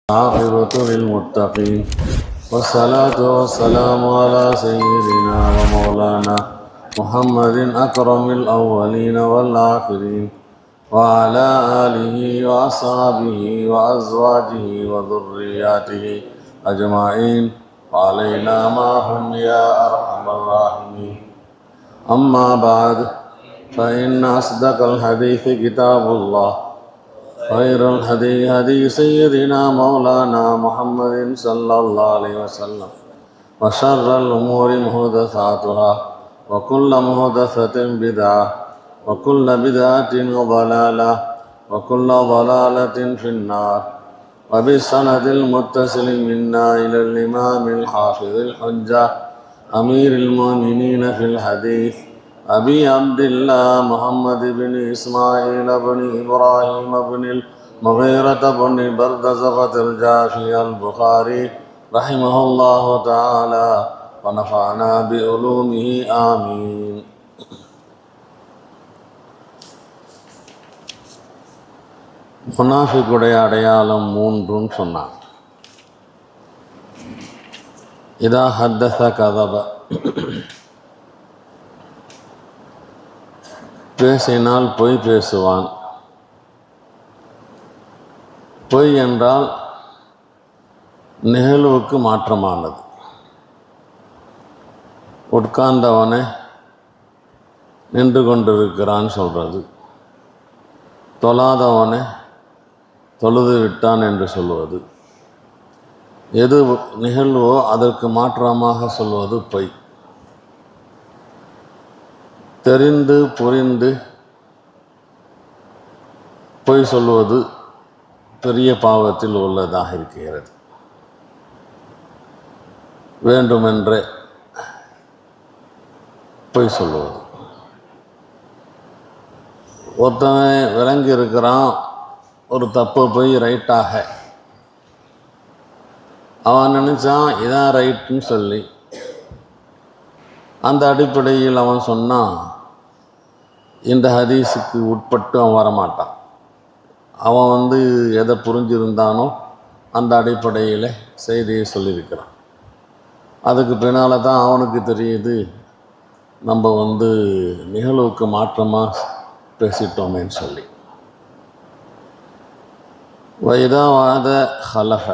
عاقبة للمتقين والصلاة والسلام على سيدنا ومولانا محمد أكرم الأولين والآخرين وعلى آله وأصحابه وأزواجه وذرياته أجمعين وعلينا معهم يا أرحم الراحمين. أما بعد فإن أصدق الحديث كتاب الله خير الهدي هدي سيدنا مولانا محمد صلى الله عليه وسلم وشر الأمور محدثاتها وكل محدثة بدعة وكل بدعة ضلالة وكل ضلالة في النار. وبالسند المتصل منا إلى الإمام الحافظ الحجة أمير المؤمنين في الحديث أبي عبد الله محمد بن إسماعيل بن إبراهيم بن المغيرة بن بردزبة الجاشي البخاري رحمه الله تعالى ونفعنا بعلومه آمين. முனாஃபிக்குடைய அடையாளம் மூன்றுன்னு சொன்னான். இதா ஹத்தஸ கதப, பேசினால் பொய் பேசுவான். பொய் என்றால் நிகழ்வுக்கு மாற்றமானது. உட்கார்ந்தவனை நின்று கொண்டிருக்கிறான் சொல்கிறது, தொழாதவனை தொழுது விட்டான் என்று சொல்வது. எது நிகழ்வோ அதற்கு மாற்றமாக சொல்வது பொய். தெரிந்து புரிந்து பொய் சொல்வது பெரிய பாவத்தில் உள்ளதாக இருக்கிறது. வேண்டுமென்றே பொய் சொல்வது. ஒருத்தவன் விளங்கி இருக்கிறான் ஒரு தப்பு போய் ரைட்டாக, அவன் நினச்சான் இதான் ரைட்டுன்னு சொல்லி, அந்த அடிப்படையில் அவன் சொன்னான் இந்த ஹதீஸுக்கு உட்பட்டு அவன் வரமாட்டான். அவன் எதை புரிஞ்சிருந்தானோ அந்த அடிப்படையில் செய்தியை சொல்லியிருக்கிறான். அதுக்கு பின்னால் தான் அவனுக்கு தெரியுது நம்ம நிகழ்வுக்கு மாற்றமாக பேசிட்டோமேன்னு சொல்லி. வைதாவாத ஹலஃப,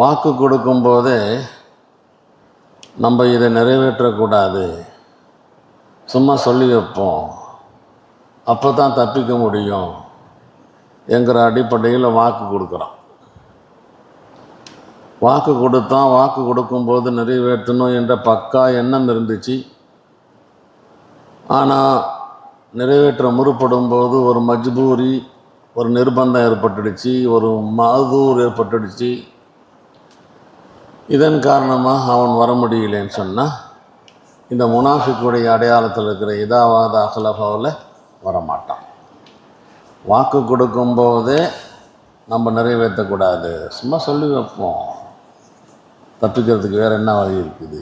வாக்கு கொடுக்கும்போதே நம்ம இதை நிறைவேற்றக்கூடாது, சும்மா சொல்லி வைப்போம், அப்போ தான் தப்பிக்க முடியும் என்கிற அடிப்படையில் வாக்கு கொடுக்குறான். வாக்கு கொடுத்தான், வாக்கு கொடுக்கும்போது நிறைவேற்றணும் என்ற பக்கா எண்ணம் இருந்துச்சு. ஆனால் நிறைவேற்ற முற்படும் போது ஒரு மஜ்பூரி, ஒரு நிர்பந்தம் ஏற்பட்டுடுச்சு, ஒரு மதூர் ஏற்பட்டுடுச்சு. இதன் காரணமாக அவன் வர முடியலன்னு சொன்னால் இந்த முனாஃபிக்குடைய அடையாளத்தில் இருக்கிற இதாவாத அஹ்லஃபாவில் வரமாட்டான். வாக்கு கொடுக்கும்போதே நம்ம நிறைவேற்றக்கூடாது, சும்மா சொல்லி வைப்போம், தப்பிக்கிறதுக்கு வேறு என்ன வழி இருக்குது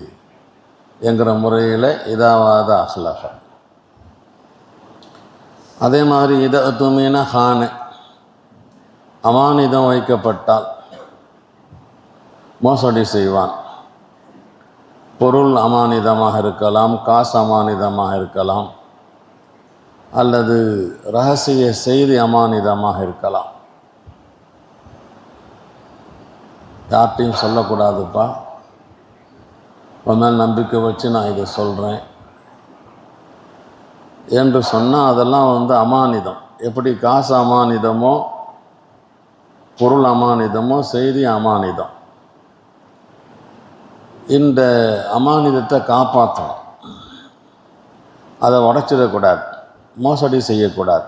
என்கிற முறையில் இதாவாத அஹ்லஃபா. அதே மாதிரி இதத்துமீன ஹான, அமானிதம் வைக்கப்பட்டால் மோசடி செய்வான். பொருள் அமானிதமாக இருக்கலாம், காசு அமானிதமாக இருக்கலாம், அல்லது இரகசிய செய்தி அமானிதமாக இருக்கலாம். யார்ட்டையும் சொல்லக்கூடாதுப்பா, உன் மேல் நம்பிக்கை வச்சு நான் இதை சொல்கிறேன் என்று சொன்னால் அதெல்லாம் அமானிதம். எப்படி காசு அமானிதமோ பொருள் அமானிதமோ செய்தி அமானிதம். இந்த அமானிதத்தை காப்பாற்றணும், அதை உடைச்சிடக்கூடாது, மோசடி செய்யக்கூடாது.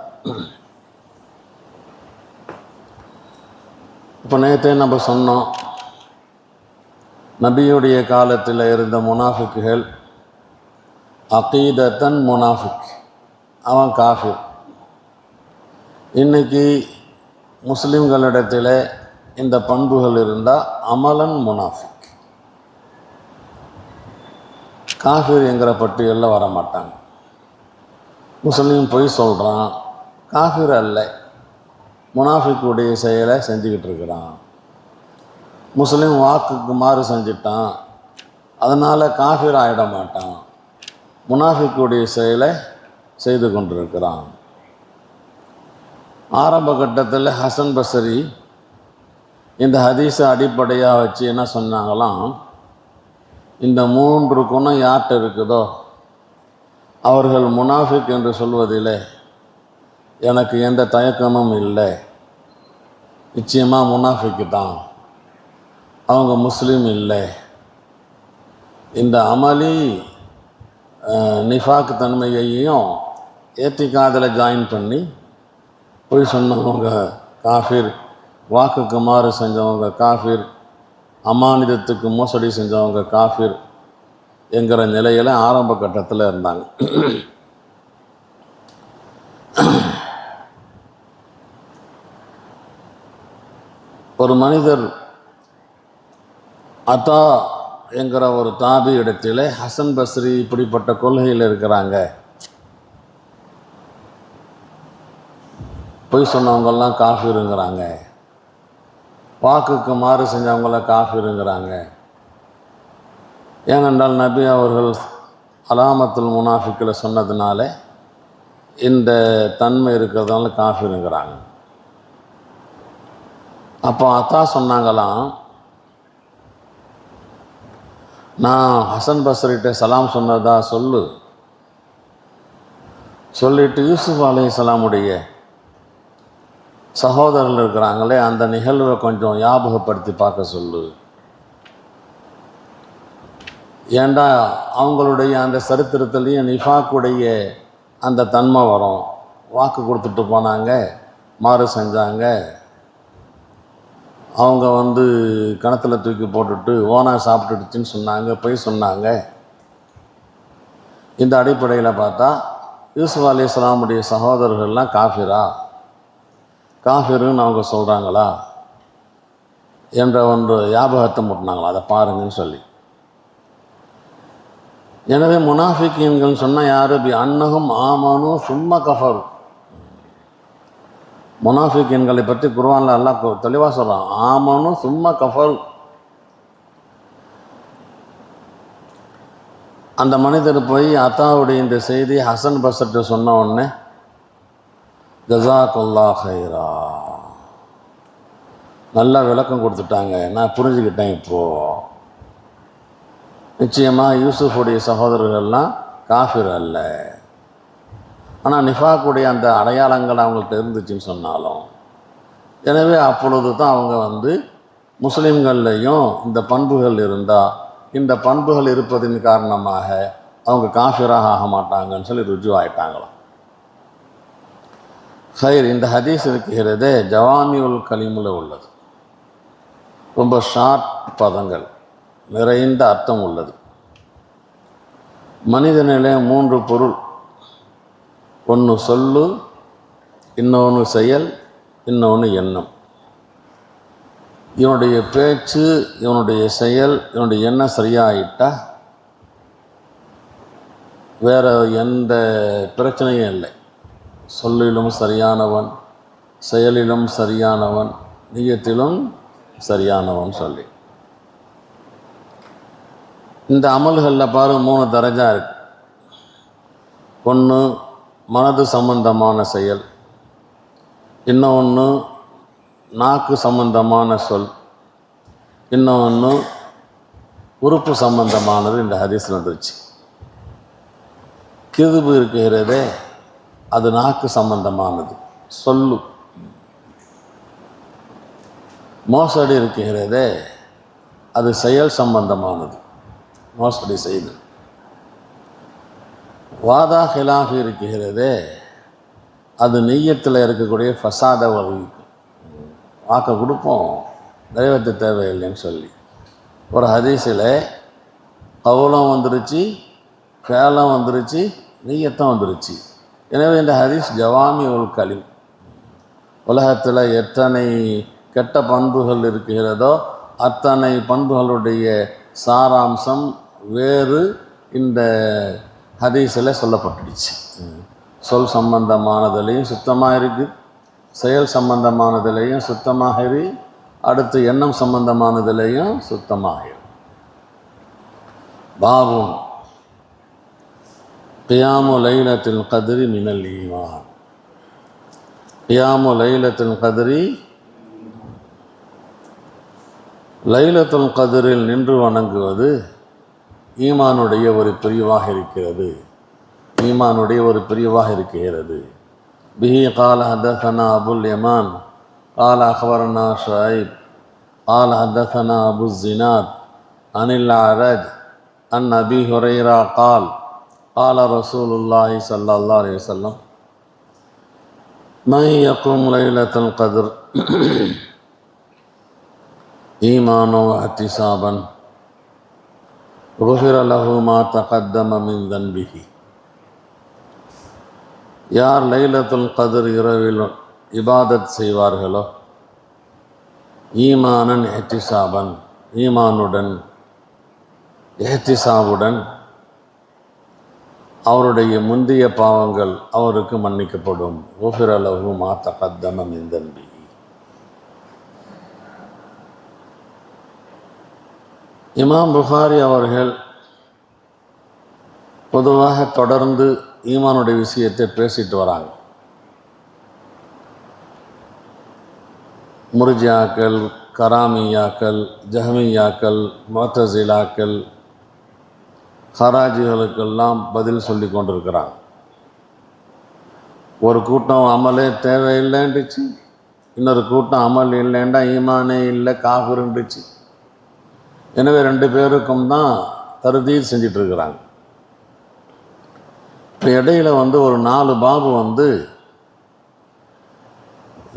இப்போ நேற்றே நம்ம சொன்னோம், நபியுடைய காலத்தில் இருந்த முனாஃபிக்குகள் அகீதத்தன் முனாஃபிக், அவன் காஃபிர். இன்றைக்கி முஸ்லிம்களிடத்தில் இந்த பண்புகள் இருந்தால் அமலன் முனாஃபிக், காஃபிர் என்கிற பட்டியலில் வரமாட்டாங்க. முஸ்லீம் பொய் சொல்கிறான், காஃபிர் அல்ல, முனாஃபிக்குடைய செயலை செஞ்சுக்கிட்டு இருக்கிறான். முஸ்லீம் வாக்குக்கு மாறு செஞ்சிட்டான், அதனால் காஃபிர் ஆகிட மாட்டான். முனாஃபிக்குடைய செயலை செய்து கொண்டிருக்கிறான். ஆரம்ப கட்டத்தில் ஹசன் பஸ்ரி இந்த ஹதீஸை அடிப்படையாக வச்சு என்ன சொன்னாங்களாம், இந்த 3 குணம் யார்கிட்ட இருக்குதோ அவர்கள் முனாஃபிக் என்று சொல்வதில் எனக்கு எந்த தயக்கமும் இல்லை. நிச்சயமாக முனாஃபிக்கு தான், அவங்க முஸ்லீம் இல்லை. இந்த அமளி நிஃபாக் தன்மையையும் ஏத்திகாதில் ஜாயின் பண்ணி போய் சொன்னவங்க காஃபிர், வாக்குக்கு மாறு செஞ்சவங்க காஃபிர், அமானிதத்துக்கு மோசடி செஞ்சவங்க காஃபிர் என்கிற நிலையில் ஆரம்ப கட்டத்தில் இருந்தாங்க. ஒரு மனிதர் அத்தா என்கிற ஒரு தாபி இடத்திலே ஹசன் பஸ்ரி இப்படிப்பட்ட கொள்கையில் இருக்கிறாங்க, பொய் சொன்னவங்கெல்லாம் காஃபிருங்கிறாங்க, வாக்குக்கு மாறு செஞ்சவங்கள காஃபிருங்கிறாங்க. ஏனென்றால் நபி அவர்கள் அலாமத்துல் முனாஃபிக்கில் சொன்னதுனால இந்த தன்மை இருக்கிறதுனால காஃபிருங்கிறாங்க. அப்போ அத்தா சொன்னாங்களாம், நான் ஹசன் பஸ்ரிகிட்ட சலாம் சொன்னதா சொல்லிட்டு யூசுப் அலைஹிஸ்ஸலாமுடைய சகோதரர்கள் இருக்கிறாங்களே அந்த நிகழ்வை கொஞ்சம் ஞாபகப்படுத்தி பார்க்க சொல்லு. ஏண்டா அவங்களுடைய அந்த சரித்திரத்துலேயும் நிஃபாக்குடைய அந்த தன்மை வரும். வாக்கு கொடுத்துட்டு போனாங்க, மாறு செஞ்சாங்க, அவங்க கணத்தில் தூக்கி போட்டுட்டு ஓனா சாப்பிட்டுடுச்சின்னு சொன்னாங்க, போய் சொன்னாங்க. இந்த அடிப்படையில் பார்த்தா யூசுப் அலைஹிஸ்ஸலாமுடைய சகோதரர்கள்லாம் காஃபிருன்னு அவங்க சொல்கிறாங்களா என்ற ஒன்று ஞாபகத்தை முட்டினாங்களா, அதை பாருங்கன்னு சொல்லி. எனவே முனாஃபிகீன்கள் சொன்னால் யார்? அன்னஹும் ஆமனு சும்ம கஃபரு. முனாஃபிகீன்களை பற்றி குர்ஆனில் அல்லாஹ் தெளிவாக சொல்கிறான், ஆமனு சும்ம கஃபரு. அந்த மனிதர் போய் அத்தாவுடைய இந்த செய்தி ஹசன் பஸ்ரிட்ட சொன்ன உடனே ஜஸாக்கல்லாஹ் ஹைரா, நல்லா விளக்கம் கொடுத்துட்டாங்க, நான் புரிஞ்சுக்கிட்டேன். இப்போது நிச்சயமாக யூசுஃபுடைய சகோதரர்கள்லாம் காஃபிர் அல்ல, ஆனால் நிஃபாக்குடைய அந்த அடையாளங்கள் அவங்கள்ட்ட இருந்துச்சுன்னு சொன்னாலும், எனவே அப்பொழுது தான் அவங்க முஸ்லீம்கள்லேயும் இந்த பண்புகள் இருந்தால் இந்த பண்புகள் இருப்பதின் காரணமாக அவங்க காஃபிராக ஆக மாட்டாங்கன்னு சொல்லி ருஜுவாயிட்டாங்களாம். ஹைர், இந்த ஹதீஸ் இருக்கிறதே ஜவாமியுல் கலீமில் உள்ளது. ரொம்ப ஷார்ட் பதங்கள், நிறைந்த அர்த்தம் உள்ளது. மனிதனிலே 3 பொருள், ஒன்று சொல்லு, இன்னொன்று செயல், இன்னொன்று எண்ணம். இவனுடைய பேச்சு, இவனுடைய செயல், இவனுடைய எண்ணம் சரியாயிட்டா வேறு எந்த பிரச்சனையும் இல்லை. சொல்லிலும் சரியானவன், செயலிலும் சரியானவன், நியத்திலும் சரியானவன் சொல்லி. இந்த அமல்களில் பாரு 3 தரஜா இருக்கு. ஒன்று மனது சம்பந்தமான செயல், இன்னொன்று நாக்கு சம்பந்தமான சொல், இன்னொன்று உறுப்பு சம்பந்தமானது. இந்த ஹதீஸ் வந்துருச்சு. கிதுபு இருக்கிறதே அது நாக்கு சம்பந்தமானது, சொல்லு. மோசடி இருக்கிறதே அது செயல் சம்பந்தமானது, மோசடி செய்து. வாதா ஹிலாஃபி இருக்கிறதே அது நெய்யத்தில் இருக்கக்கூடிய ஃபசாத வலிக்கும். வாக்க கொடுப்போம், நிறைவேற்ற தேவையில்லைன்னு சொல்லி. ஒரு ஹதீஸில் கவுலம் வந்துருச்சு, ஃபேலம் வந்துருச்சு, நெய்யத்தம் வந்துருச்சு. எனவே இந்த ஹதீஸ் ஜவாமியுல் கலீம். உலகத்தில் எத்தனை கெட்ட பண்புகள் இருக்கிறதோ அத்தனை பண்புகளுடைய சாராம்சம் வேறு இந்த ஹதீஸில் சொல்லப்பட்டுடுச்சு. சொல் சம்பந்தமானதுலேயும் சுத்தமாக இருக்குது, செயல் சம்பந்தமானதிலையும் சுத்தமாக இரு, அடுத்து எண்ணம் சம்பந்தமானதிலையும் சுத்தமாக இரு. பாபுன் கியாமு லைலத்துல் கத்ரி மினல் ஈமான். கியாமு லைலத்துல் கத்ரி, லைலத்துல் கத்ரில் நின்று வணங்குவது ஈமானுடைய ஒரு பிரிவாக இருக்கிறது. ஈமானுடைய ஒரு பிரிவாக இருக்கிறது. பிஹி கால ஹதஸனா அபுல் யமான் கால அக்பரனா ஷுஐப் கால ஹதஸனா அபு ஸினாத் அனில் அஅரஜ் அன் அபி ஹுரைரா கால் கால ரசூலுல்லாஹி ஸல்லல்லாஹு அலைஹி வஸல்லம் மன் யகும் லைலத்துல் கத்ர் ஈமானு வஹ்திஸாபன் குஃபிர லஹு மா தகத்தம மின் தன்பிஹி. யார் லைலத்துல் கத்ர் இரவில் இபாதத் செய்வார்களோ, ஈமானன் எஹ்திசாபன், ஈமானுடன் எஹ்திசாபுடன் அவருடைய முந்தைய பாவங்கள் அவருக்கு மன்னிக்கப்படும். குஃபிர லஹு மா தகத்தம மின் தன்பிஹி. இமாம் புகாரி அவர்கள் பொதுவாக தொடர்ந்து ஈமானுடைய விஷயத்தை பேசிட்டு வராங்க. முர்ஜியாக்கள், கராமியாக்கள், ஜஹ்மியாக்கள், முஅ்தஸிலாக்கள், ஹராஜிகளுக்கெல்லாம் பதில் சொல்லி கொண்டிருக்கிறாங்க. ஒரு கூட்டம் அமலே தேவையில்லைன்றுச்சு, இன்னொரு கூட்டம் அமல் இல்லைண்டா ஈமானே இல்லை காஃபிருன்றுச்சு. எனவே ரெண்டு பேருக்கும் தான் தர்தீத் செஞ்சிட்ருக்கிறாங்க. இப்போ இடையில் ஒரு 4 பாபு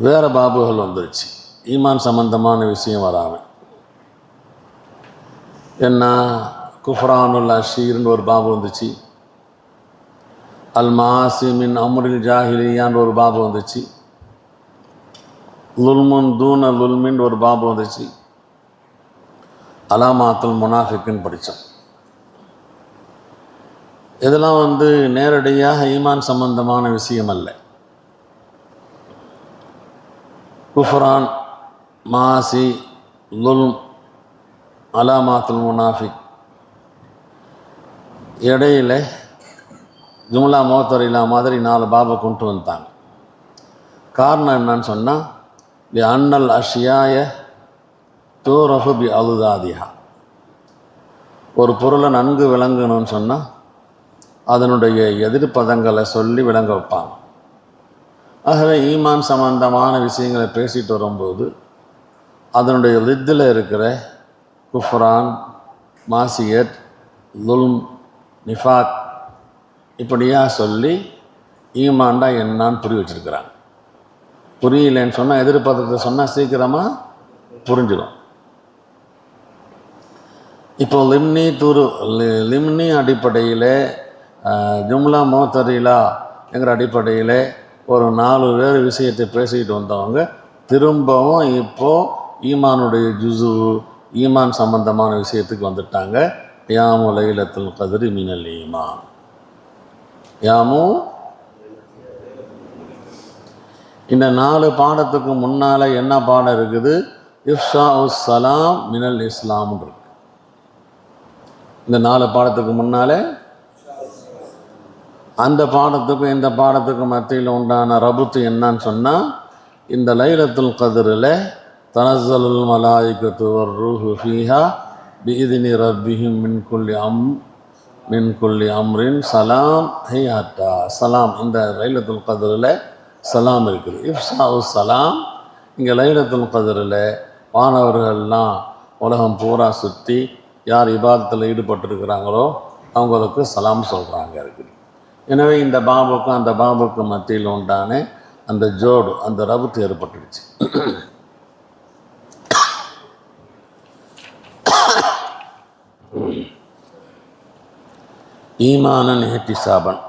வேறு பாபுகள் வந்துருச்சு, ஈமான் சம்பந்தமான விஷயம் வராமல். என்ன, குஃப்ரானுல் அஷீர்னு ஒரு பாபு வந்துச்சு, அல் மாசி மின் அம்ரில் ஜாஹிலியான்னு ஒரு பாபு வந்துச்சு, லுல்முன் தூன லுல்மின் ஒரு பாபு வந்துச்சு, அலாமாத்துல் முனாஃபிக்குன்னு படித்தோம். இதெல்லாம் நேரடியாக ஈமான் சம்பந்தமான விஷயம் அல்ல. குஃப்ரான், மாசி, லுல்ம், அலாமாத்துல் முனாஃபிக் இடையில் ஜும்லா மோத்தரிலா மாதிரி 4 பாபை கொண்டு வந்துட்டாங்க. காரணம் என்னன்னு சொன்னால், அன்னல் அஷ்யாய தூரஃபு பி அலுதாதிஹா, ஒரு பொருளை நன்கு விளங்கணும்னு சொன்னால் அதனுடைய எதிர்ப்பதங்களை சொல்லி விளங்க வைப்பாங்க. ஆகவே ஈமான் சம்பந்தமான விஷயங்களை பேசிட்டு வரும்போது அதனுடைய லித்தில் இருக்கிற குஃப்ரான், மாசியத், லுல்ம், நிஃபாக் இப்படியா சொல்லி ஈமான்டா என்னான்னு புரிய வச்சுருக்கிறாங்க. புரியலேன்னு சொன்னால், எதிர்ப்பதத்தை சொன்னால் சீக்கிரமாக புரிஞ்சிடும். இப்போ லிம்னி அடிப்படையில், ஜும்லா மோத்தரிலா என்கிற அடிப்படையில் ஒரு 4 வேறு விஷயத்தை பேசிக்கிட்டு வந்தவங்க திரும்பவும் இப்போது ஈமானுடைய ஜுஸு, ஈமான் சம்பந்தமான விஷயத்துக்கு வந்துட்டாங்க. யாமு லைலத்துல் கத்ரி மினல் ஈமான். யாமு, இந்த 4 பாடத்துக்கு முன்னால் என்ன பாடம் இருக்குது? இஃப்ஷா உஸ் சலாம் மினல் இஸ்லாம் இருக்கு. இந்த 4 பாடத்துக்கு முன்னால் அந்த பாடத்துக்கும் இந்த பாடத்துக்கும் மத்தியில் உண்டான ரபுத்து என்னன்னு சொன்னால், இந்த லைலத்துல் கத்ரில் தனஸ்ஸலுல் மலாயிகத்து வர் ரூஹு ஃபீஹா பிஇذنி ரப்பிஹிம் மின் குல்லி அம்ரின் சலாம் ஹியாத்தா. சலாம், இந்த லைலத்துல் கத்ரில் சலாம் இருக்குது. இஃப்ஷா உஸ் சலாம், இங்கே லைலத்துல் கத்ரில் வானவர்கள்லாம் உலகம் பூரா சுற்றி யார் இபாதத்தில் ஈடுபட்டிருக்கிறாங்களோ அவங்களுக்கு சலாம் சொல்கிறாங்க இருக்குது. எனவே இந்த பாபுக்கும் அந்த பாபுக்கு மத்தியில் உண்டான அந்த ஜோடு, அந்த ரபுத்து ஏற்பட்டுடுச்சு. ஈமானன் இஹ்திசாபன்,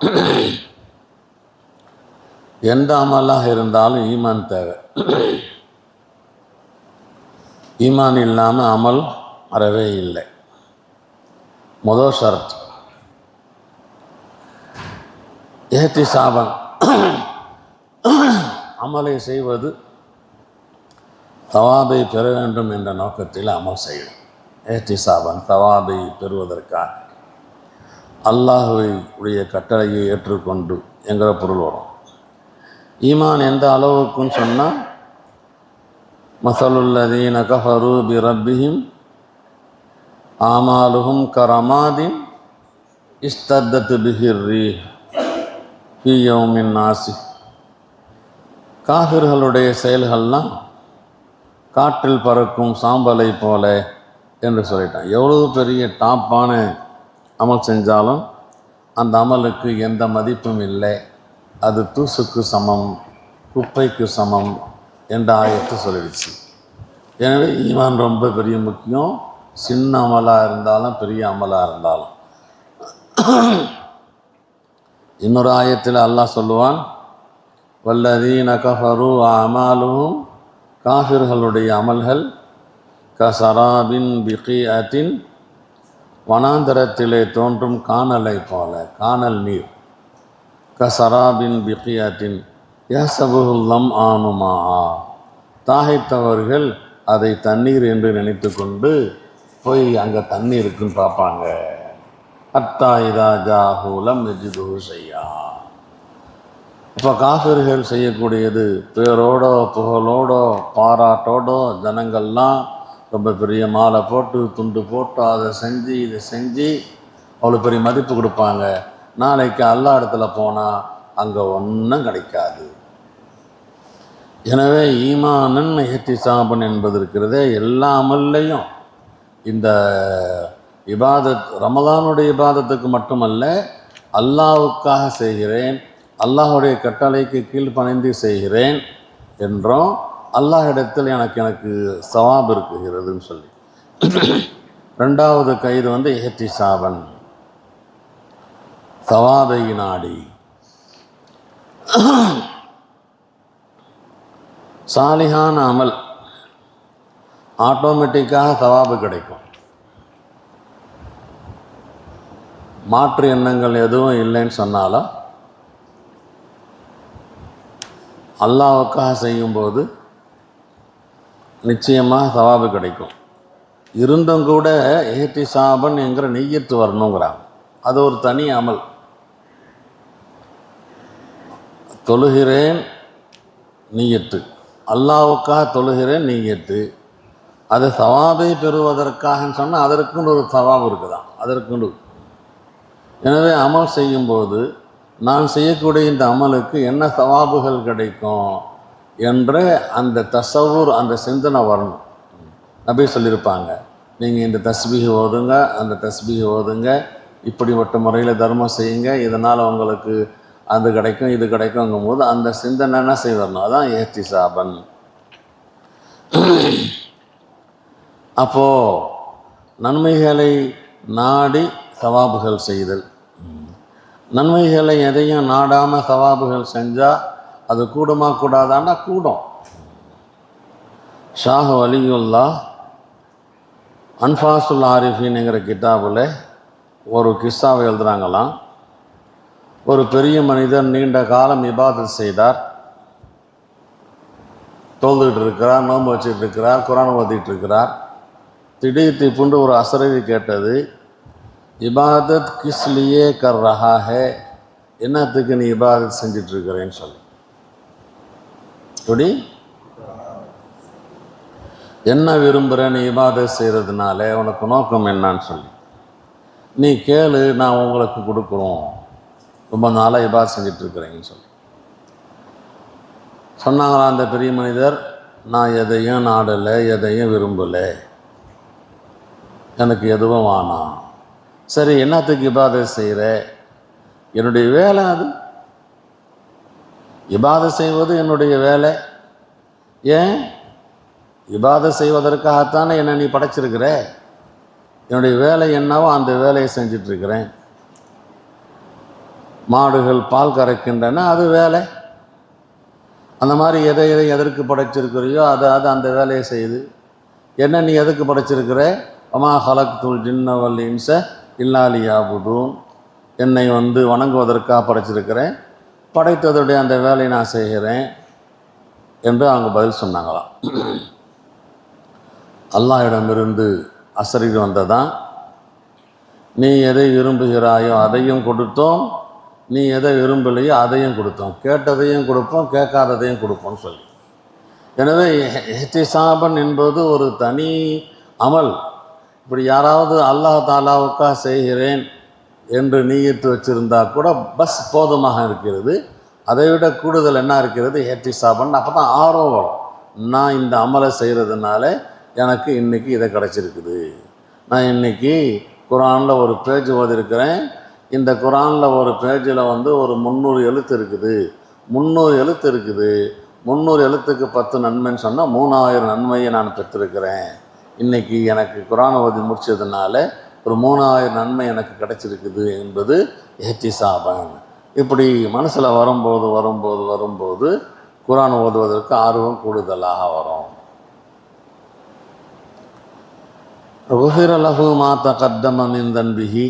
எந்த அமலாக இருந்தாலும் ஈமான் தேவை. ஈமான் இல்லாமல் அமல் அறவே இல்லை. முதல் ஷரத் இஹ்திசாபன், அமலை செய்வது தவாபை பெற வேண்டும் என்ற நோக்கத்தில் அமல் செய்யணும். ஏத்திசாபன் தவாபை பெறுவதற்காக அல்லாஹுவை உடைய கட்டளையை ஏற்றுக்கொண்டு என்கிற பொருள் வரும். ஈமான் எந்த அளவுக்குன்னு சொன்னால், மஸலுல்லதீன கஃபரு பி ரப்பிஹிம் ஆமாலுஹும் கரமாதின் இஸ்தத்தத் பிஹிர் ரீஹ் ஃபீ யௌமின் நாஸிஃப். காஃபிர்களுடைய செயல்கள்லாம் காற்றில் பறக்கும் சாம்பலை போல என்று சொல்லிட்டான். எவ்வளவு பெரிய டாப்பான அமல் செஞ்சாலும் அந்த அமலுக்கு எந்த மதிப்பும் இல்லை, அது தூசுக்கு சமம், குப்பைக்கு சமம் என்ற ஆயத்தை சொல்லிடுச்சு. எனவே ஈமான் ரொம்ப பெரிய முக்கியம், சின்ன அமலாக இருந்தாலும் பெரிய அமலாக இருந்தாலும். இன்னொரு ஆயத்தில் அல்லாஹ் சொல்லுவான், வல்லதீன கஃபரு அமாலுஹும், காஃபிர்களுடைய அமல்கள் கசராபின் பிகிஅத்தின், வனாந்தரத்திலே தோன்றும் காணலை போல, காணல் நீர். கசராபின் பிகிஅத்தின் யஹ்சபுஹுல் லம்ஆனு மாஆ, தாகைத்தவர்கள் அதை தண்ணீர் என்று நினைத்து கொண்டு போய் அங்கே தண்ணீர் இருக்குன்னு பார்ப்பாங்க. ஹத்தா இதா ஜாஹு லம் யஜிதுஹு ஷைஆ. இப்போ காஃபிர்கள் செய்யக்கூடியது பேரோடோ புகழோடோ பாராட்டோடோ, ஜனங்கள்லாம் ரொம்ப பெரிய மாலை போட்டு துண்டு போட்டு அதை செஞ்சு இதை செஞ்சு அவ்வளோ பெரிய மதிப்பு கொடுப்பாங்க. நாளைக்கு அல்லாஹ் இடத்துல போனால் அங்கே ஒன்றும் கிடைக்காது. எனவே ஈமானன் இஹ்திசாபன் என்பது இருக்கிறதே, எல்லா அமல்லையும் இந்த இபாதத் ரமலானுடைய இபாதத்துக்கு மட்டுமல்ல, அல்லாஹ்வுக்காக செய்கிறேன், அல்லாஹுடைய கட்டளைக்கு கீழ்ப்பணிந்து செய்கிறேன் என்றும் அல்லாஹ் இடத்தில் எனக்கு சவாப் இருக்குகிறதுன்னு சொல்லி. ரெண்டாவது கயிறு வந்து இஹ்திசாபன், சவாபை நாடி. சாலிஹான அமல் ஆட்டோமேட்டிக்காக சவாபு கிடைக்கும். மாற்று எண்ணங்கள் எதுவும் இல்லைன்னு சொன்னாலும் அல்லாஹ்வுக்காக செய்யும்போது நிச்சயமாக சவாபு கிடைக்கும். இருந்தும் கூட இஹ்திசாபன் என்கிற நிய்யத்து வரணுங்கிறாங்க. அது ஒரு தனி அமல். தொழுகிறேன் நிய்யத்து, அல்லாஹ்வுக்காக தொழுகிறேன் நிய்யத்து, அது சவாபை பெறுவதற்காகன்னு சொன்னால் அதற்குன்னு ஒரு சவாபு இருக்குதான், அதற்குண்டு. எனவே அமல் செய்யும்போது நான் செய்யக்கூடிய இந்த அமலுக்கு என்ன சவாபுகள் கிடைக்கும் என்ற அந்த தசவுர், அந்த சிந்தனை வரணும். நபி சொல்லியிருப்பாங்க, நீங்கள் இந்த தஸ்பீஹ் ஓதுங்க, அந்த தஸ்பீஹ் ஓதுங்க, இப்படிப்பட்ட முறையில் தர்மம் செய்யுங்க, இதனால் உங்களுக்கு அது கிடைக்கும் இது கிடைக்குங்கும் போது அந்த சிந்தனை என்ன செய்யணும், அதான் இஹ்திசாபன். அப்போது நன்மைகளை நாடி சவாபுகள் செய்தல், நன்மைகளை எதையும் நாடாமல் சவாபுகள் செஞ்சால் அது கூடுமா கூடாதான்னா கூடும். ஷாஹ் வலியுல்லா அன்ஃபாசுல் ஆரிஃபின்ங்கிற கிதாபில் ஒரு கிஸ்ஸாவை எழுதுகிறாங்களாம். ஒரு பெரிய மனிதர் நீண்ட காலம் இபாதத் செய்தார், தொழுதுகிட்டு இருக்கிறார், நோன்பு வச்சுட்டு இருக்கிறார், குரான் ஓதிட்டு இருக்கிறார். திடீர் திப்புண்டு ஒரு அசரவி கேட்டது, இபாதத் கிஸ்லியே கர் ரஹா ஹே, என்னத்துக்கு நீ இபாதத் செஞ்சிட்ருக்கிறேன்னு சொல்லி. இப்படி என்ன விரும்புகிற நீ இபாதத் செய்கிறதுனால உனக்கு நோக்கம் என்னான்னு சொல்லி. நீ கேளு, நான் உங்களுக்கு கொடுக்குறோம், ரொம்ப நாளாக இபாதத் செஞ்சிட்ருக்கிறேங்கன்னு சொல்லி சொன்னாங்களா. அந்த பெரிய மனிதர், நான் எதையும் நாடலை, எதையும் விரும்பலை, எனக்கு எதுவும் வேணாம். சரி, என்னத்துக்கு இபாதத் செய்கிற? என்னுடைய வேலை அது, இபாதத் செய்வது என்னுடைய வேலை. ஏன்? இபாதத் செய்வதற்காகத்தானே என்னை நீ படைச்சிருக்கிற. என்னுடைய வேலை என்னவோ அந்த வேலையை செஞ்சிட்ருக்கிறேன். மாடுகள் பால் கறக்கின்றன, அது வேலை. அந்த மாதிரி எதை எதற்கு படைச்சிருக்கிறையோ அது அந்த வேலையை செய்யுது. என்ன நீ எதுக்கு படைச்சிருக்கிற? அமா ஹலக்துல் ஜின்ன வல் இன்ஸ இல்லா லியஅ்புதூன், என்னை வணங்குவதற்காக படைச்சிருக்கிறேன், படைத்ததுடைய அந்த வேலையை நான் செய்கிறேன். என்று அவங்க பதில் சொன்னாங்களாம். அல்லாஹ்விடமிருந்து அசரீர் வந்ததான், நீ எதை விரும்புகிறாயோ அதையும் கொடுத்தோம், நீ எதை விரும்பலையோ அதையும் கொடுத்தோம், கேட்டதையும் கொடுப்போம் கேட்காததையும் கொடுப்போம்னு சொல்லி. எனவே இஹ்திசாபன் என்பது ஒரு தனி அமல். இப்படி யாராவது அல்லாஹ் தாலாவுக்காக செய்கிறேன் என்று நீயத்து வச்சுருந்தா கூட பஸ் போதுமாக இருக்கிறது. அதை விட கூடுதல் என்ன இருக்கிறது? இஹ்திசாபன். அப்போ தான் ஆர்வம் வரும். நான் இந்த அமலை செய்கிறதுனால எனக்கு இன்றைக்கி இதை கிடச்சிருக்குது, நான் இன்றைக்கி குரானில் ஒரு பேஜ் ஓதிருக்கிறேன், இந்த குரானில் ஒரு பேஜில் ஒரு 300 எழுத்து இருக்குது, 300 எழுத்து இருக்குது, 300 எழுத்துக்கு 10 நன்மைன்னு சொன்னால் 3000 நன்மையை நான் பெற்றிருக்கிறேன். இன்றைக்கி எனக்கு குரான் ஓதி முடிச்சதுனால ஒரு 3000 நன்மை எனக்கு கிடச்சிருக்குது என்பது இஹ்திசாபன். இப்படி மனசில் வரும்போது வரும்போது வரும்போது குரான் ஓதுவதற்கு ஆர்வம் கூடுதலாக வரும். குஃபிர லஹு மா தகத்தம மின் தன்பிஹி.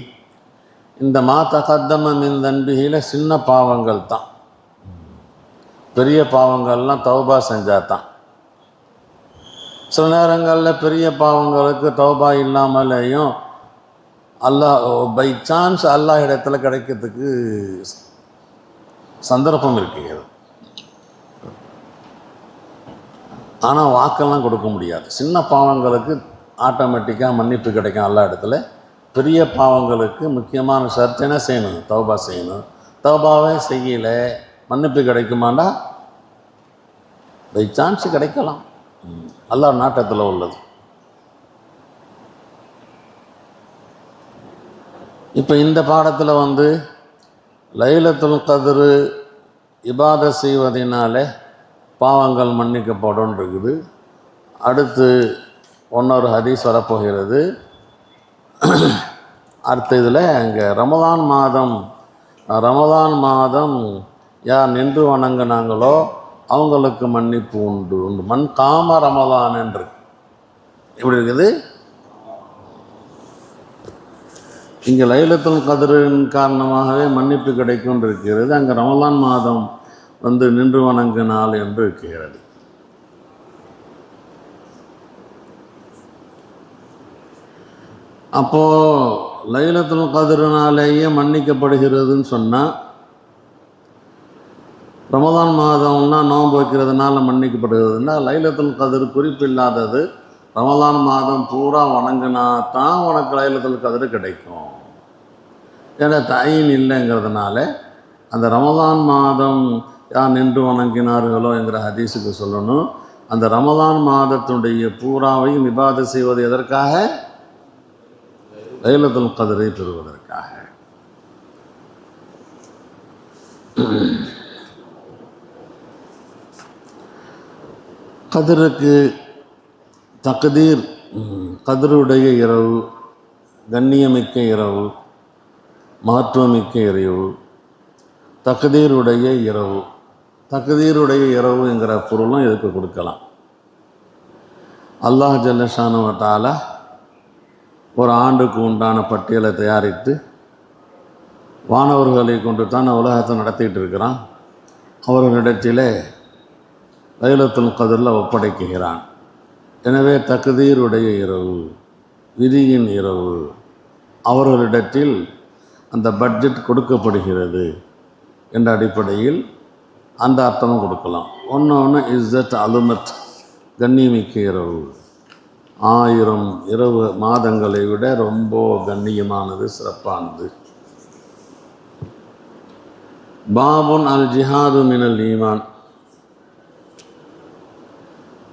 இந்த மா தகத்தம மின் தன்பிஹியில் சின்ன பாவங்கள் தான். பெரிய பாவங்கள்லாம் தௌபா செஞ்சால் தான். சில நேரங்களில் பெரிய பாவங்களுக்கு தௌபா இல்லாமலேயும் அல்லாஹ் பை சான்ஸ் அல்லாஹ் இடத்துல கிடைக்கிறதுக்கு சந்தர்ப்பம் இருக்கிறது. ஆனால் வாக்கெல்லாம் கொடுக்க முடியாது. சின்ன பாவங்களுக்கு ஆட்டோமேட்டிக்காக மன்னிப்பு கிடைக்கும் அல்லா இடத்துல. பெரிய பாவங்களுக்கு முக்கியமான ஷர்த் என்ன செய்யணும்? தௌபா செய்யணும். தௌபாவே செய்யலை, மன்னிப்பு கிடைக்குமாண்டா? பை சான்ஸ் கிடைக்கலாம், அல்லாஹ் நாட்டத்தில் உள்ளது. இப்போ இந்த பாடத்தில் லைலத்துல் கத்ர் இபாதத் செய்வதனாலே பாவங்கள் மன்னிக்கப்படும் இருக்குது. அடுத்து இன்னொரு ஹதீஸ் வரப்போகிறது. அடுத்த இதில் அங்கே ரமதான் மாதம் யார் நின்று வணங்கினாங்களோ அவங்களுக்கு மன்னிப்பு உண்டு. மண் காம ரமதான் என்று இப்படி இருக்குது. இங்கே லைலத்துல் கத்ரின் காரணமாகவே மன்னிப்பு கிடைக்கும் இருக்கிறது. அங்கே ரமலான் மாதம் நின்று வணங்கினால் என்று இருக்கிறது. அப்போது லைலத்துல் கத்ரினாலேயே மன்னிக்கப்படுகிறதுன்னு சொன்னால், ரமலான் மாதம்னா நோன்பு வைக்கிறதுனால மன்னிக்கப்படுகிறதுனா, லைலத்துல் கத்ர் குறிப்பில்லாதது. ரமலான் மாதம் பூரா வணங்கினா தான் உனக்கு லைலத்துல் கத்ர் கிடைக்கும். ஏன்னா தயின் இல்லைங்கிறதுனால அந்த ரமலான் மாதம் யார் நின்று வணங்கினார்களோ என்கிற ஹதீஸுக்கு சொல்லணும். அந்த ரமலான் மாதத்துடைய பூராவையும் இபாதத் செய்வது எதற்காக? லைலத்துல் கத்ரை பெறுவதற்காக. கத்ருக்கு தக்தீர், கத்ருடைய இரவு, கண்ணியமிக்க இரவு, மகத்துவமிக்க இரவு, தக்தீருடைய இரவு. தக்தீருடைய இரவு என்கிற பொருளும் இதுக்கு கொடுக்கலாம். அல்லாஹ் ஜல்லஷானு வ தஆலா ஒரு ஆண்டுக்கு உண்டான பட்டியலை தயாரித்து வானவர்களை கொண்டு தான் உலகத்தை நடத்திட்டு இருக்கிறான். அவர்களிடத்திலே லைலத்துல் கத்ரில் ஒப்படைக்குகிறான். எனவே தக்தீருடைய இரவு, விதியின் இரவு, அவர்களிடத்தில் அந்த பட்ஜெட் கொடுக்கப்படுகிறது என்ற அடிப்படையில் அந்த அர்த்தமும் கொடுக்கலாம். ஒன்று இஸ்ஸத் அலுமத், கண்ணியமிக்க இரவு, 1000 இரவு மாதங்களை விட ரொம்ப கண்ணியமானது, சிறப்பானது. பாபுன் அல் ஜிஹாது மினல் ஈமான்.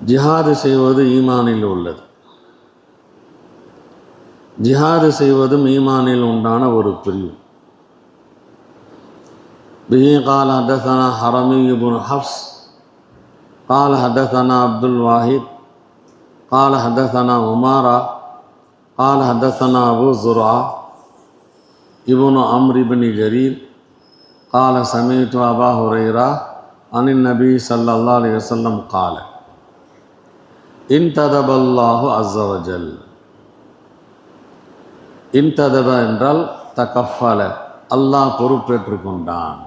ஜிஹாது செய்வது ஈமானில் உள்ளது. ஜிஹாது செய்வதும் ஈமானில் உண்டான ஒரு பிரிவு. பிஹி قال حدثنا حرمي بن حفص قال حدثنا عبد الواحد قال حدثنا عمارة قال حدثنا أبو زرعة ابن عمرو بن جرير قال سمعت أبا هريرة عن النبي صلى الله عليه وسلم قال انتدب الله عز وجل. இன்ததப என்றால் தகஃபல, அல்லாஹ் பொறுப்பேற்று கொண்டான்.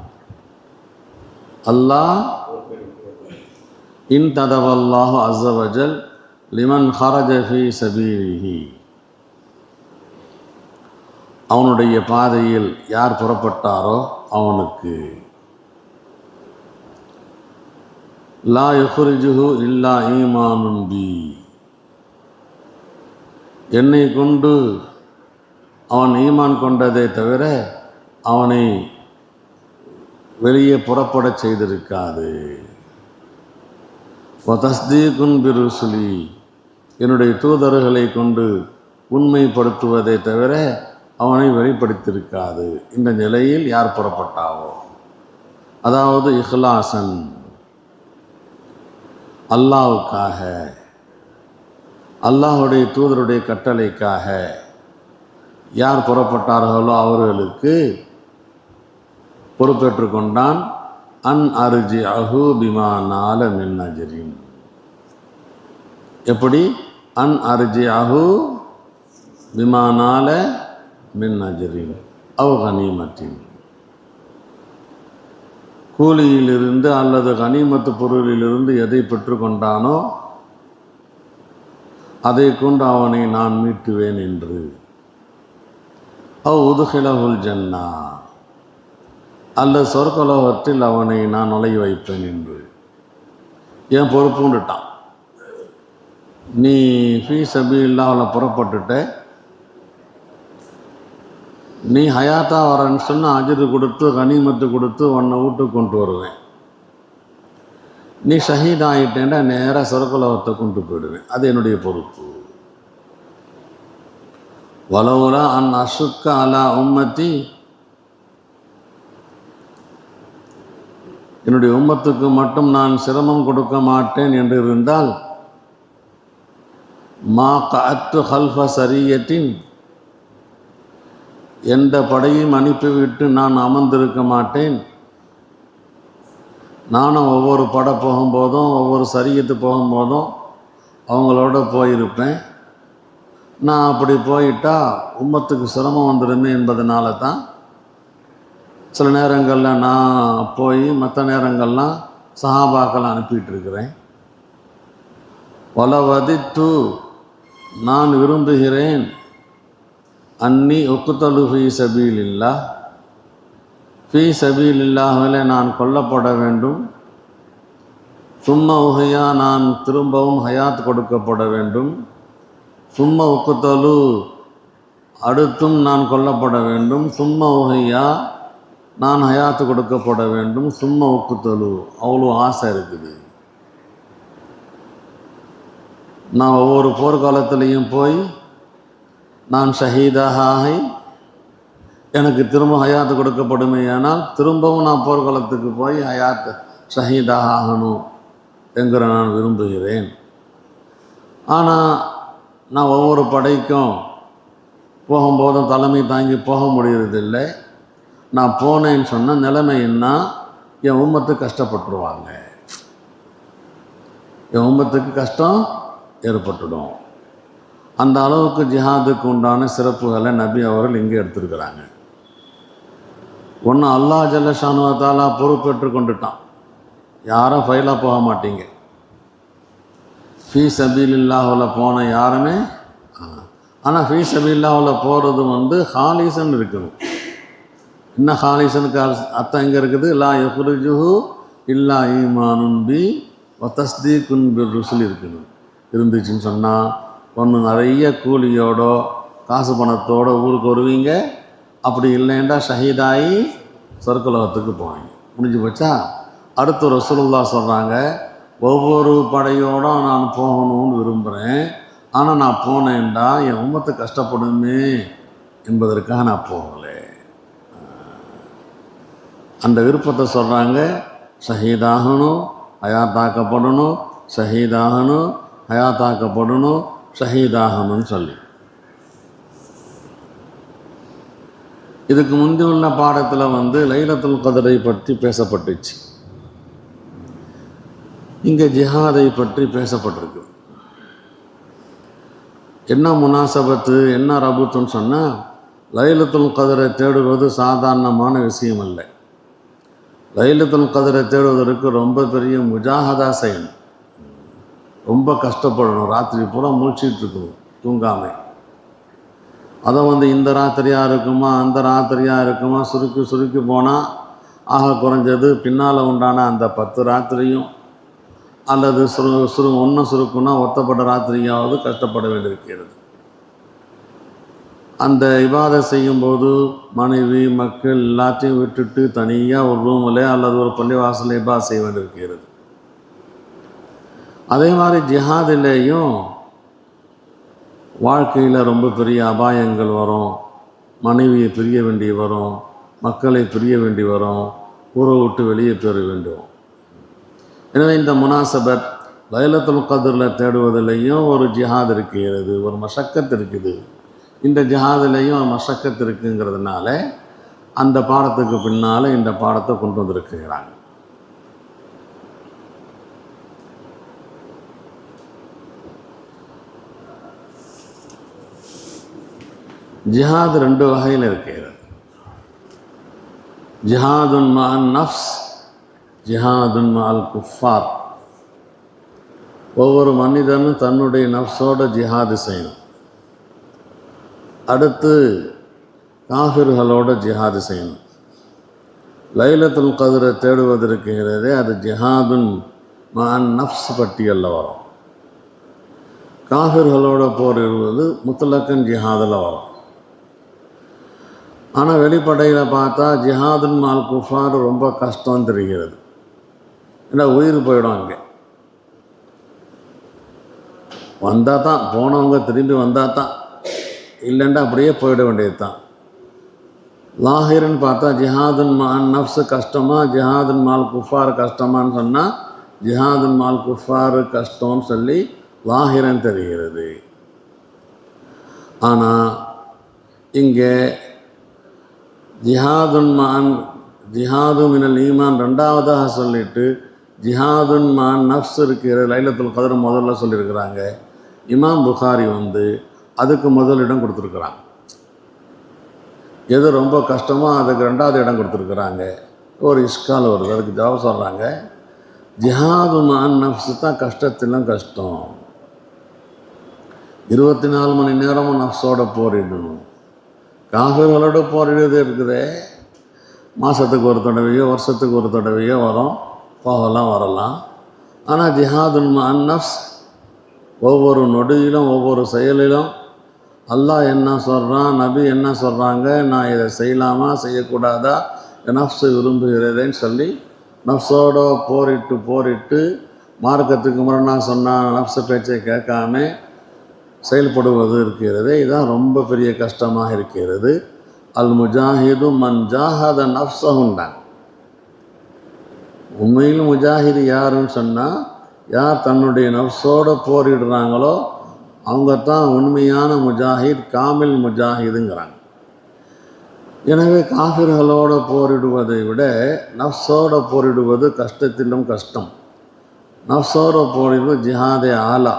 அல்லாஹ் இன் ததவல்லாஹு அஸ்ஸவஜல் லிமன் ஹரஜ ஃபீ சபீலிஹி, அவனுடைய பாதையில் யார் புறப்பட்டாரோ அவனுக்கு லா யுஹ்ரிஜுஹு இல்லா ஈமானுன் பி, என்னை கொண்டு அவன் ஈமான் கொண்டதை தவிர அவனை வெளியே புறப்படச் செய்திருக்காது. வதஸ்தீகுன் பிருசுலி, என்னுடைய தூதர்களை கொண்டு உண்மைப்படுத்துவதை தவிர அவனை வெளிப்படுத்தியிருக்காது. இந்த நிலையில் யார் புறப்பட்டாவோ, அதாவது இஹ்லாசன், அல்லாஹ்வுக்காக, அல்லாஹுடைய தூதருடைய கட்டளைக்காக யார் புறப்பட்டார்களோ அவர்களுக்கு பொறுப்பேற்று கொண்டான். அன் அர்ஜி அஹு பிமா நால மின் அஜ்ரின், எப்படி? அன் அர்ஜி அஹு பிமா நால மின் அஜ்ரின் அவ் கனிமத்தின், கூலியிலிருந்து அல்லது கனிமத்து பொருளிலிருந்து எதை பெற்று கொண்டானோ அதை கொண்டு அவனை நான் மீட்டுவேன் என்று. அவ் உதுகிலஹுல் ஜன்னா, அல்லது சொர்க்கலோகத்தில் அவனை நான் நுழைய வைப்பேன் என்று. என் பொறுப்புண்டுட்டான். நீ ஃபீ சபீலில்லாஹ்ல புறப்பட்டுட்ட, நீ ஹயாத்தா வரன்னு சொன்னால் அஜ்ரு கொடுத்து கனிமத்து கொடுத்து உன்னை வீட்டுக்கு கொண்டு வருவேன். நீ ஷஹீத் ஆகிட்டேன்னா நேராக சொர்க்கலோகத்தை கொண்டு போயிடுவேன். அது என்னுடைய பொறுப்பு. வலவுலா அன் அசுக்க அலா உம்மத்தி, என்னுடைய உம்மத்துக்கு மட்டும் நான் சிரமம் கொடுக்க மாட்டேன் என்று இருந்தால், மா கஅத்து ஹல்ஃப சரியத்தின், எந்த படையும் அனுப்பிவிட்டு நான் அமர்ந்திருக்க மாட்டேன். நானும் ஒவ்வொரு படை போகும்போதும் ஒவ்வொரு சரியத்து போகும்போதும் அவங்களோட போயிருப்பேன். நான் அப்படி போயிட்டா உம்மத்துக்கு சிரமம் வந்துடுமே என்பதனால தான் சில நேரங்களில் நான் போய் மற்ற நேரங்கள்லாம் சஹாபாக்களை அனுப்பிட்டுருக்கிறேன். வலவதித்து, நான் விரும்புகிறேன், அன்னி உக்தலு ஃபீ சபீலில்லாஹ், ஃபீ சபீலில்லாஹிலே நான் கொல்லப்பட வேண்டும். சும்ம உஹையா, நான் திரும்பவும் ஹயாத் கொடுக்கப்பட வேண்டும். சும்ம உக்தலு, அடுத்தும் நான் கொல்லப்பட வேண்டும். சும்ம உஹையா, நான் ஹயாத்து கொடுக்கப்பட வேண்டும். சும்ம உக்தலு, அவ்வளோ ஆசை இருக்குது. நான் ஒவ்வொரு போர்க்காலத்திலையும் போய் நான் ஷஹீதாக ஆகி எனக்கு திரும்ப ஹயாத்து கொடுக்கப்படுமே, ஆனால் திரும்பவும் நான் போர்க்காலத்துக்கு போய் ஹயாத் ஷஹீதாக ஆகணும் என்கிற நான் விரும்புகிறேன். ஆனால் நான் ஒவ்வொரு படைக்கும் போகும்போதும் தலைமை தாங்கி போக முடியறதில்லை. நான் போனேன்னு சொன்ன நிலைமை என்ன, என் உம்மத்து கஷ்டப்பட்டுருவாங்க, என் உம்மத்துக்கு கஷ்டம் ஏற்பட்டுடும். அந்த அளவுக்கு ஜிஹாதுக்கு உண்டான சிறப்புகளை நபி அவர்கள் இங்கே எடுத்திருக்கிறாங்க. ஒன்று அல்லாஹ் ஜல்ல ஷானு வ தஆலா பொறுப்பேற்று கொண்டுட்டான். யாரும் ஃபைலாக போக மாட்டீங்க. ஃபீ சபீலில்லாஹ்ல போன யாருமே, ஆனால் ஃபீ சபீலில்லாஹ்ல போகிறது ஹாலிசன் இருக்கணும். இன்னும் ஹாலிசனுக்கு அர்த்தம் எங்கே இருக்குது? லா யுஹ்ரிஜுஹு இல்லா ஈமானுன் பி வ தஸ்தீகுன் பிர் ருசுல் இருக்கணும். இருந்துச்சுன்னு சொன்னால் ஒன்று நிறைய கூலியோடோ காசு பணத்தோடு ஊருக்கு வருவீங்க. அப்படி இல்லைண்டா ஷஹீதாகி சொர்க்கலோகத்துக்கு போவீங்க. முடிஞ்சு போச்சா? அடுத்து ரசூலுல்லாஹ் சொல்கிறாங்க, ஒவ்வொரு படையோடும் நான் போகணும்னு விரும்புகிறேன். ஆனால் நான் போனேன்டா என் உம்மத்து கஷ்டப்படுமே என்பதற்காக நான் போகலை. அந்த விருப்பத்தை சொல்கிறாங்க. ஷஹீதாகணும், ஹயாத்தாக்கப்படணும், ஷஹீதாகணும், ஹயாத்தாக்கப்படணும், ஷஹீதாகணும்னு சொல்லி. இதுக்கு முந்தி உள்ள பாடத்தில் லைலத்துல் கத்ரை பற்றி பேசப்பட்டுச்சு. இங்கே ஜிஹாதை பற்றி பேசப்பட்டிருக்கு. என்ன முனாசபத்து, என்ன ரபுத்துன்னு சொன்னால், லைலத்துல் கத்ரை தேடுவது சாதாரணமான விஷயம் அல்ல. லைலத்துல் கத்ரை தேடுவதற்கு ரொம்ப பெரிய முஜாஹதா செய்யணும். ரொம்ப கஷ்டப்படணும், ராத்திரி பூரா முழிச்சிட்டு இருக்கணும் தூங்காமல். அதை இந்த ராத்திரியாக இருக்குமா அந்த ராத்திரியாக இருக்குமா சுருக்கி சுருக்கி போனால் ஆக குறைஞ்சது பின்னால் உண்டான அந்த 10 ராத்திரியும் அல்லது ஒன்றும் சுருக்குன்னா ஒத்தப்பட்ட ராத்திரியாவது கஷ்டப்பட வேண்டியிருக்கிறது. அந்த இபாதத் செய்யும்போது மனைவி மக்கள் எல்லாத்தையும் விட்டுட்டு தனியாக ஒரு ரூமில் அல்லது ஒரு பள்ளிவாசலில் இபாதத் செய்ய வேண்டியிருக்கிறது. அதே மாதிரி ஜிஹாதிலேயும் வாழ்க்கையில் ரொம்ப பெரிய அபாயங்கள் வரும். மனைவியை பிரிய வேண்டி வரும், மக்களை பிரிய வேண்டி வரும், ஊரை விட்டு வெளியே பெற வேண்டும். எனவே இந்த முனாசபத் லைலத்துல் கத்ரில் தேடுவதிலையும் ஒரு ஜிஹாத் இருக்கிறது, ஒரு மஷக்கத் இருக்குது. இந்த ஜிஹாதிலையும் ஒரு மஷக்கத் இருக்குங்கிறதுனால அந்த பாடத்துக்கு பின்னால் இந்த பாடத்தை கொண்டு வந்திருக்கிறாங்க. ஜிஹாத் 2 வகையில் இருக்கிறது. ஜிஹாதுன் மஅன் நஃப்ஸ், ஜிஹாதுன் மஅல் குஃபார். ஒவ்வொரு மனிதனும் தன்னுடைய நஃப்ஸோட ஜிஹாது செய்யணும். அடுத்து காஃபிர்களோட ஜிஹாது செய்யணும். லைலத்துல் கத்ரை தேடுவதற்கிறதே அது ஜிஹாதுன் மஅன் நஃப்ஸ் பட்டியலில் வரும். காஃபிர்களோட போரிடுவது முத்லக்கன் ஜிஹாதில் வரும். ஆனால் வெளிப்படையில் பார்த்தா ஜிஹாதுன் மஅல் குஃபார் ரொம்ப கஷ்டம் தெரிகிறது. ஏன்னா உயிர் போயிடும். அங்கே வந்தால் தான், போனவங்க திரும்பி வந்தால் தான், இல்லைண்டா அப்படியே போயிட வேண்டியது தான். லாஹிர்னு பார்த்தா ஜிஹாதுன் மஅன் நஃப்ஸ் கஷ்டமா ஜிஹாதுன் மஅல் குஃபார் கஷ்டமான்னு சொன்னால் ஜிஹாதுன் மஅல் குஃபார் கஷ்டம்னு சொல்லி லாஹிரன் தெரிகிறது. ஆனால் இங்கே ஜிஹாது மினல் ஈமான் 2வதாக சொல்லிட்டு ஜிஹாதுன் மஅன் நஃப்ஸ் இருக்கிற லைலத்துல் கத்ர் முதல்ல சொல்லியிருக்கிறாங்க. இமாம் புகாரி அதுக்கு முதலிடம் கொடுத்துருக்குறாங்க. எது ரொம்ப கஷ்டமோ அதுக்கு 2வது இடம் கொடுத்துருக்குறாங்க. ஒரு இஷ்கால் வருது, அதுக்கு ஜவாப் சொல்கிறாங்க, ஜிஹாது மஅன் நஃப்ஸ் தான் கஷ்டத்திலும் கஷ்டம். 24 மணி நேரமும் நஃப்ஸோட போரிடணும். காஃபிர்களோட போரிடுறது இருக்குது, மாதத்துக்கு ஒரு தடவையோ வருஷத்துக்கு ஒரு தடவையோ வரும், போகலாம் வரலாம். ஆனால் ஜிஹாதுன் மஅன் நஃப்ஸ் ஒவ்வொரு நொடியிலும் ஒவ்வொரு செயலிலும் அல்லாஹ் என்ன சொல்கிறான், நபி என்ன சொல்கிறாங்க, நான் இதை செய்யலாமா செய்யக்கூடாதா, நஃப்ஸ் விரும்புகிறதேன்னு சொல்லி நஃப்ஸோட போரிட்டு மார்க்கத்துக்கு முரணா சொன்னால் நஃப்ஸ் பேச்சை கேட்காம செயல்படுவது இருக்கிறது. இதுதான் ரொம்ப பெரிய கஷ்டமாக இருக்கிறது. அல் முஜாஹிது மன் ஜாஹத நஃப்ஸஹுண்டான். உண்மையில் முஜாஹிது யாருன்னு சொன்னால் யார் தன்னுடைய நஃப்ஸோடு போரிடுறாங்களோ அவங்க தான் உண்மையான முஜாஹித், காமில் முஜாஹிதுங்கிறாங்க. எனவே காஃபிர்களோடு போரிடுவதை விட நஃப்ஸோடு போரிடுவது கஷ்டத்திலும் கஷ்டம். நஃப்ஸோடு போரிடுவது ஜிஹாதே ஆலா.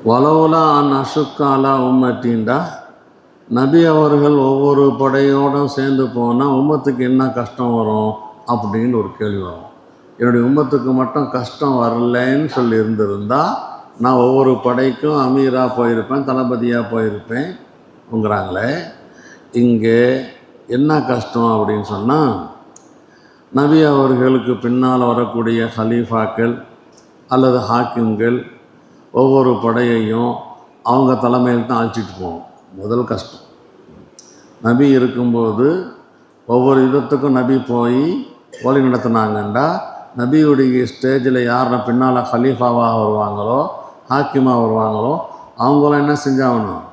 வலவுலா அன் அஷுக்காலா உம்மத்தின்டா, நபி அவர்கள் ஒவ்வொரு படையோடும் சேர்ந்து போனால் உம்மத்துக்கு என்ன கஷ்டம் வரும் அப்படின்னு ஒரு கேள்வி வரும். என்னுடைய உம்மத்துக்கு மட்டும் கஷ்டம் வரலன்னு சொல்லி இருந்திருந்தால் நான் ஒவ்வொரு படைக்கும் அமீராக போயிருப்பேன், தளபதியாக போயிருப்பேன் உங்கிறாங்களே. இங்கே என்ன கஷ்டம் அப்படின்னு சொன்னால், நபி அவர்களுக்கு பின்னால் வரக்கூடிய ஹலீஃபாக்கள் அல்லது ஹாக்கிம்கள் ஒவ்வொரு படையையும் அவங்க தலைமையில் தான் அழைச்சிட்டு போவோம். முதல் கஷ்டம். நபி இருக்கும்போது ஒவ்வொரு யுத்தத்துக்கும் நபி போய் வழி நடத்தினாங்கண்டா நபியுடைய ஸ்டேஜில் யார் பின்னால் ஹலீஃபாவாக வருவாங்களோ ஹாக்கிமாக வருவாங்களோ அவங்களும் என்ன செஞ்சாகணும்,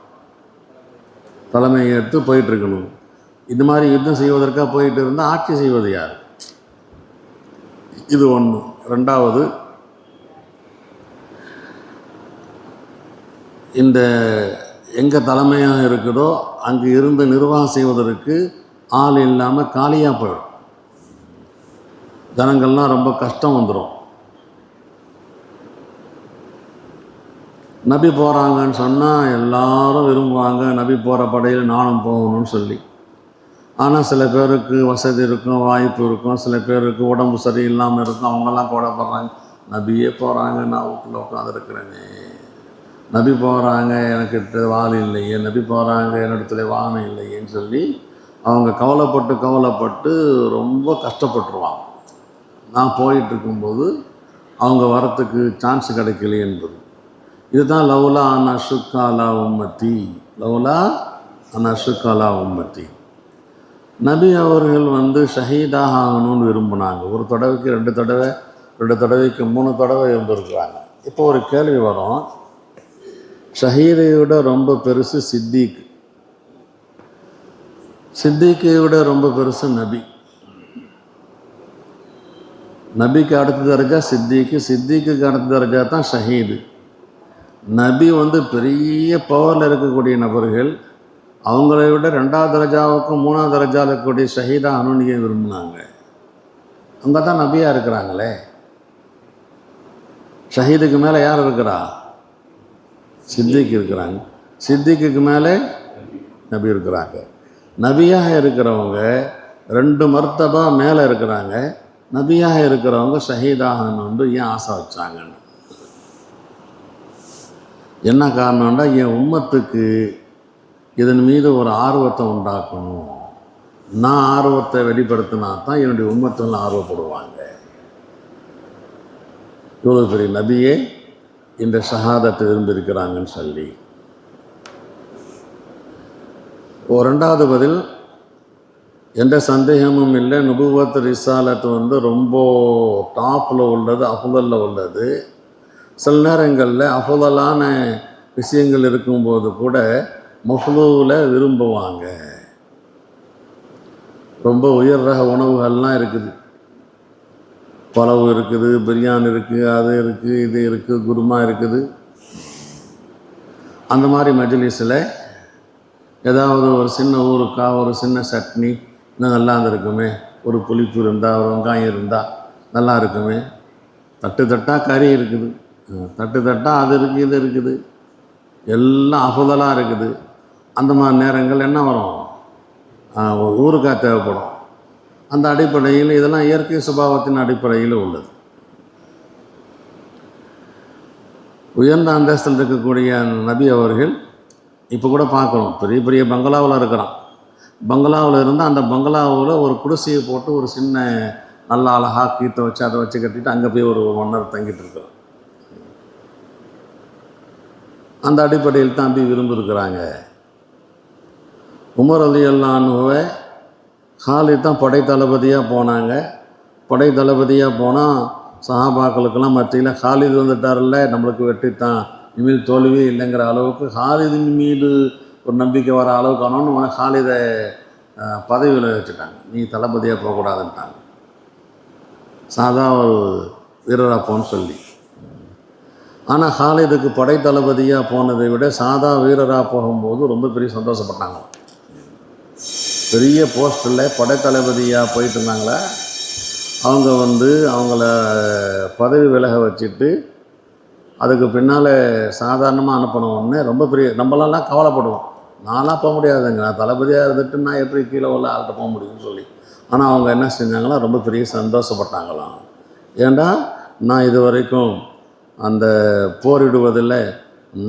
தலைமையை எடுத்து போயிட்டுருக்கணும். இது மாதிரி யுத்தம் செய்வதற்காக போயிட்டு இருந்தால் ஆட்சி செய்வது யார்? இது ஒன்று. 2வது, இந்த எங்கே தலைமையாக இருக்குதோ அங்கே இருந்து நிர்வாகம் செய்வதற்கு ஆள் இல்லாமல் காலியாக போயிடும். ஜனங்கள்லாம் ரொம்ப கஷ்டம் வந்துடும். நபி போகிறாங்கன்னு சொன்னால் எல்லாரும் விரும்புவாங்க, நபி போகிற படையில் நானும் போகணும்னு சொல்லி. ஆனால் சில பேருக்கு வசதி இருக்கும், வாய்ப்பு இருக்கும், சில பேருக்கு உடம்பு சரியில்லாமல் இருக்கும், அவங்கெல்லாம் கோடப்படுறாங்க, நபியே போகிறாங்க, நான் வீட்டில் உட்காந்துருக்கிறேனே, நபி போகிறாங்க, எனக்கு வால் இல்லையே, நபி போகிறாங்க, என்னிடத்துல வாகனம் இல்லையேன்னு சொல்லி அவங்க கவலைப்பட்டு ரொம்ப கஷ்டப்பட்டுருவாங்க. நான் போயிட்டுருக்கும்போது அவங்க வரத்துக்கு சான்ஸ் கிடைக்கலையே என்பது. இதுதான் லவ்லா அன் அஷுக்காலா உம்மத்தி, லவ்லா அன் அஷுக்காலா உம்மத்தி. நபி அவர்கள் ஷஹீதாக ஆகணும்னு விரும்பினாங்க. ஒரு தடவைக்கு 2 தடவை, 2 தடவைக்கு 3 தடவை இருந்திருக்கிறாங்க. இப்போ ஒரு கேள்வி வரும், ஷஹீதை விட ரொம்ப பெருசு சித்திக், சித்திக்கை விட ரொம்ப பெருசு நபி. நபிக்கு அடுத்த தரஜா சித்திக்கு, சித்திக்கு அடுத்த தரஜா தான் ஷஹீது. நபி பெரிய பவரில் இருக்கக்கூடிய நபர்கள், அவங்கள விட 2வது தரஜாவுக்கும் 3வது தரஜாவில் இருக்கக்கூடிய ஷஹீதாக அனுமதிக்க விரும்பினாங்க. அவங்க தான் நபியாக இருக்கிறாங்களே. ஷஹீதுக்கு மேலே யார் இருக்கிறா? சித்திக்கு இருக்கிறாங்க. சித்திக்கு மேலே நபி இருக்கிறாங்க. நபியாக இருக்கிறவங்க 2 மர்த்தபா மேலே இருக்கிறாங்க. நபியாக இருக்கிறவங்க ஷஹீதாகணுன்னு ஏன் ஆசை வச்சாங்கன்னு என்ன காரணம்னா, என் உம்மத்துக்கு இதன் மீது ஒரு ஆர்வத்தை உண்டாக்கணும், நான் ஆர்வத்தை வெளிப்படுத்தினா தான் என்னுடைய உம்மத்தில் ஆர்வப்படுவாங்க. இவ்வளோ பெரிய நபியே இந்த ஷஹாதத்தை விரும்பியிருக்கிறாங்கன்னு சொல்லி. 2வது பதில், எந்த சந்தேகமும் இல்லை, நுபுவத் ரிசாலத் ரொம்ப டாப்பில் உள்ளது, அஃதலில் உள்ளது. சில நேரங்களில் அஃதலான விஷயங்கள் இருக்கும்போது கூட மஃலூவில் விரும்புவாங்க. ரொம்ப உயர் ரக உணவுகள்லாம் இருக்குது, பலவு இருக்குது, பிரியாணி இருக்குது, அது இருக்குது, இது இருக்குது, குருமா இருக்குது. அந்த மாதிரி மஜ்லிஸில் ஏதாவது ஒரு சின்ன ஊறுக்காய், ஒரு சின்ன சட்னி இன்னும் நல்லா இருந்திருக்குமே, ஒரு புளிப்பு இருந்தால், ஒரு வெங்காயம் இருந்தால் நல்லா இருக்குமே. தட்டாக கறி இருக்குது, தட்டாக அது இருக்குது, இது இருக்குது, எல்லாம் அஃதலாக இருக்குது. அந்த மாதிரி நேரங்கள் என்ன வரும், ஒரு ஊறுகாய் தேவைப்படும். அந்த அடிப்படையில் இதெல்லாம் இயற்கை சுபாவத்தின் அடிப்படையில் உள்ளது. உயர்ந்த அந்தஸ்தில் இருக்கக்கூடிய நபி அவர்கள் இப்போ கூட பார்க்குறோம், பெரிய பெரிய பங்களாவில் இருக்கிறான். பங்களாவில் இருந்தால் அந்த பங்களாவில் ஒரு குடிசையை போட்டு ஒரு சின்ன நல்ல அழகாக கீத்தை வச்சு அதை வச்சு கட்டிட்டு அங்கே போய் ஒரு மன்னர் தங்கிட்டு இருக்கிறோம். அந்த அடிப்படையில் தான் நபி விரும்பியிருக்கிறாங்க. உமர் ரலியல்லாஹு அன்ஹுவை காலித் தான் படை தளபதியாக போனாங்க. படை தளபதியாக போனால் சஹாபாக்களுக்கெல்லாம் மத்தியில் காலித் வந்துட்டார்ல, நம்மளுக்கு வெட்டித்தான், இனிமேல் தோல்வியே இல்லைங்கிற அளவுக்கு காலிதின் மீது ஒரு நம்பிக்கை வர அளவுக்கு ஆனோன்னு உனக்கு காலிதை பதவியில் வச்சுட்டாங்க, நீ தளபதியாக போகக்கூடாதுன்ட்டாங்க. சாதா ஒரு வீரராக போன்னு சொல்லி. ஆனால் காலிதுக்கு படை தளபதியாக போனதை விட சாதா வீரராக போகும்போது ரொம்ப பெரிய சந்தோஷப்பட்டாங்க. பெரிய போஸ்டில் படை தளபதியாக போயிட்டு இருந்தாங்களே, அவங்க அவங்கள பதவி விலக வச்சுட்டு அதுக்கு பின்னால் சாதாரணமாக அனுப்பினோடனே ரொம்ப பெரிய, நம்மளாலாம் கவலைப்படுவோம், நான்லாம் போக முடியாதுங்க, நான் தளபதியாக இருந்துட்டு நான் எப்படி கீழே உள்ள ஆள்கிட்ட போக முடியும்னு சொல்லி. ஆனால் அவங்க என்ன செஞ்சாங்களா, ரொம்ப பெரிய சந்தோஷப்பட்டாங்களாம். ஏண்டா நான் இது வரைக்கும் அந்த போரிடுவதில்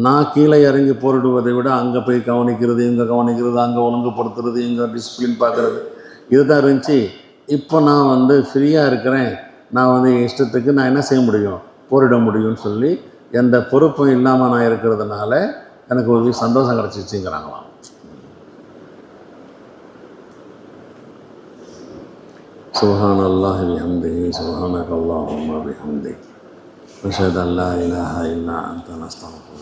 நான் கீழே இறங்கி போரிடுவதை விட அங்கே போய் கவனிக்கிறது, இங்கே கவனிக்கிறது, அங்கே ஒழுங்குபடுத்துறது, இங்கே டிசிப்ளின் பார்க்குறது, இதுதான் இருந்துச்சு. இப்போ நான் ஃப்ரீயாக இருக்கிறேன், நான் இஷ்டத்துக்கு நான் என்ன செய்ய முடியும், போரிட முடியும்னு சொல்லி எந்த பொறுப்பும் இல்லாமல் நான் இருக்கிறதுனால எனக்கு ஒரு சந்தோஷம் கிடச்சிச்சுங்கிறாங்களாம். சுப்ஹானல்லாஹி பிஹம்திஹி, சுப்ஹானக்கல்லாஹும்ம பிஹம்திக், அஷ்ஹது அல்லா இலாஹா இல்லா அன்த, நஸ்தக்ஃபிருக.